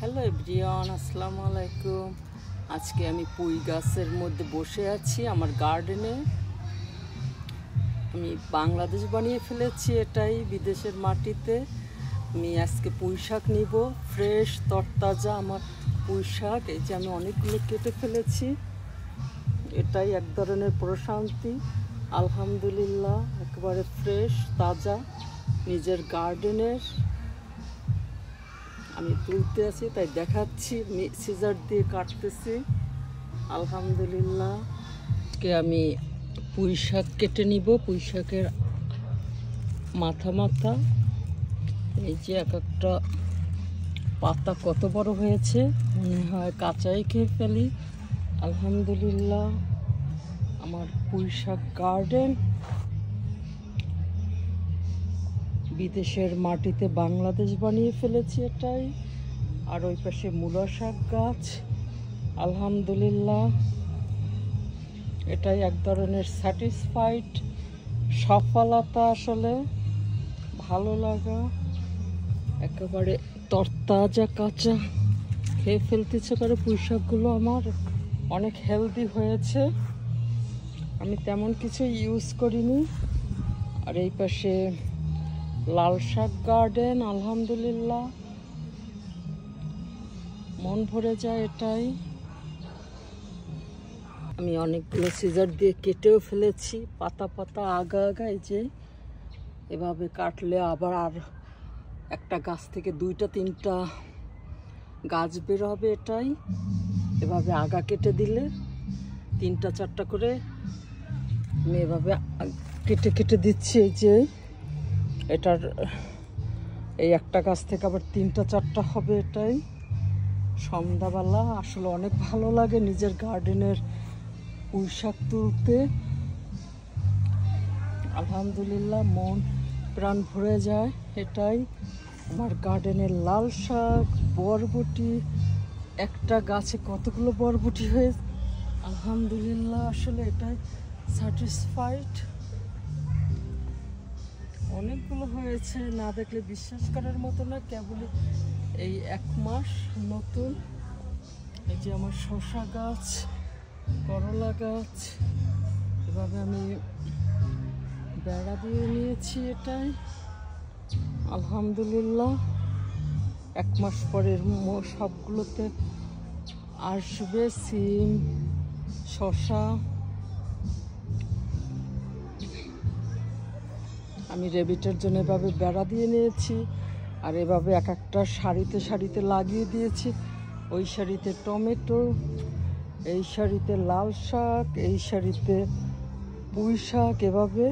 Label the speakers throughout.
Speaker 1: Hello everyone, আসসালামু আলাইকুম। আজকে আমি পুঁই গাছের মধ্যে বসে আছি আমার গার্ডেনে। আমি বাংলাদেশ বানিয়ে ফেলেছি, এটাই বিদেশের মাটিতে। আমি আজকে পুঁই শাক নিব, ফ্রেশ তরতাজা আমার পুঁই শাক। এই যে আমি অনেকগুলো কেটে ফেলেছি, এটাই এক ধরনের প্রশান্তি। আলহামদুলিল্লাহ, একেবারে ফ্রেশ তাজা নিজের গার্ডেনের। আমি তুলতে আছি তাই দেখাচ্ছি, সিজার দিয়ে কাটতেছি। আলহামদুলিল্লাহ, আমি পুঁই শাক কেটে নিব। পুঁই শাকের মাথা এই যে এক একটা পাতা কত বড় হয়েছে, মনে হয় কাঁচাই খেয়ে ফেলি। আলহামদুলিল্লাহ, আমার পুঁই শাক গার্ডেন বিদেশের মাটিতে বাংলাদেশ বানিয়ে ফেলেছি এটাই। আর ওই পাশে মূলা শাক গাছ। আলহামদুলিল্লাহ, এটাই এক ধরনের স্যাটিসফাইড, সফলতা। আসলে ভালো লাগা, একেবারে তরতাজা কাঁচা খেয়ে ফেলতে ইচ্ছে করে। পুঁই শাকগুলো আমার অনেক হেলদি হয়েছে, আমি তেমন কিছু ইউজ করিনি। আর এই পাশে লাল শাক গার্ডেন। আলহামদুলিল্লাহ, মন ভরে যায় এটাই। আমি অনেকগুলো সিজার দিয়ে কেটেও ফেলেছি, পাতা আগা এই যে এভাবে কাটলে আবার আর একটা গাছ থেকে 2-3টা গাছ বের হবে। এটাই এভাবে আগা কেটে দিলে 3-4টা করে আমি এভাবে কেটে দিচ্ছি। এই যে এটার এই একটা গাছ থেকে আবার 3-4টা হবে। এটাই সন্ধ্যাবেলা আসলে অনেক ভালো লাগে নিজের গার্ডেনের পুঁই শাক তুলতে। আলহামদুলিল্লাহ, মন প্রাণ ভরে যায়। এটাই আমার গার্ডেনের লাল শাক, বরবটি। একটা গাছে কতগুলো বরবটি হয়েছে, আলহামদুলিল্লাহ। আসলে এটাই স্যাটিসফাইড। অনেকগুলো হয়েছে, না দেখলে বিশ্বাস করার মতো না। কেবলই এই 1 মাস নতুন। এই যে আমার শসা গাছ, করলা গাছ, এভাবে আমি বেড়া দিয়ে নিয়েছি। এটাই আলহামদুলিল্লাহ, 1 মাস পরের সবগুলোতে আসবে সিম, শসা। আমি রেবিটের জন্য এভাবে বেড়া দিয়ে নিয়েছি, আর এভাবে এক একটা সারিতে লাগিয়ে দিয়েছি। ওই সারিতে টমেটো, এই সারিতে লাল শাক, এই সারিতে পুঁই শাক। এভাবে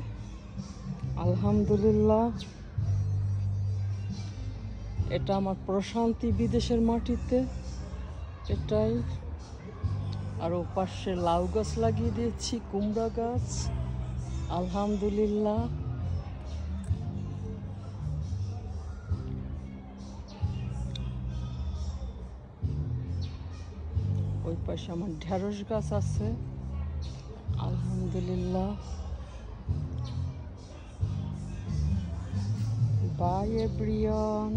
Speaker 1: আলহামদুলিল্লাহ, এটা আমার প্রশান্তি বিদেশের মাটিতে। এটাই। আর ও পাশে লাউ গাছ লাগিয়ে দিয়েছি, কুমড়া গাছ। আলহামদুলিল্লাহ, ওই পাশে আমার ঢেঁড়স গাছ আছে। আলহামদুলিল্লাহ, বাই এভরিওয়ান।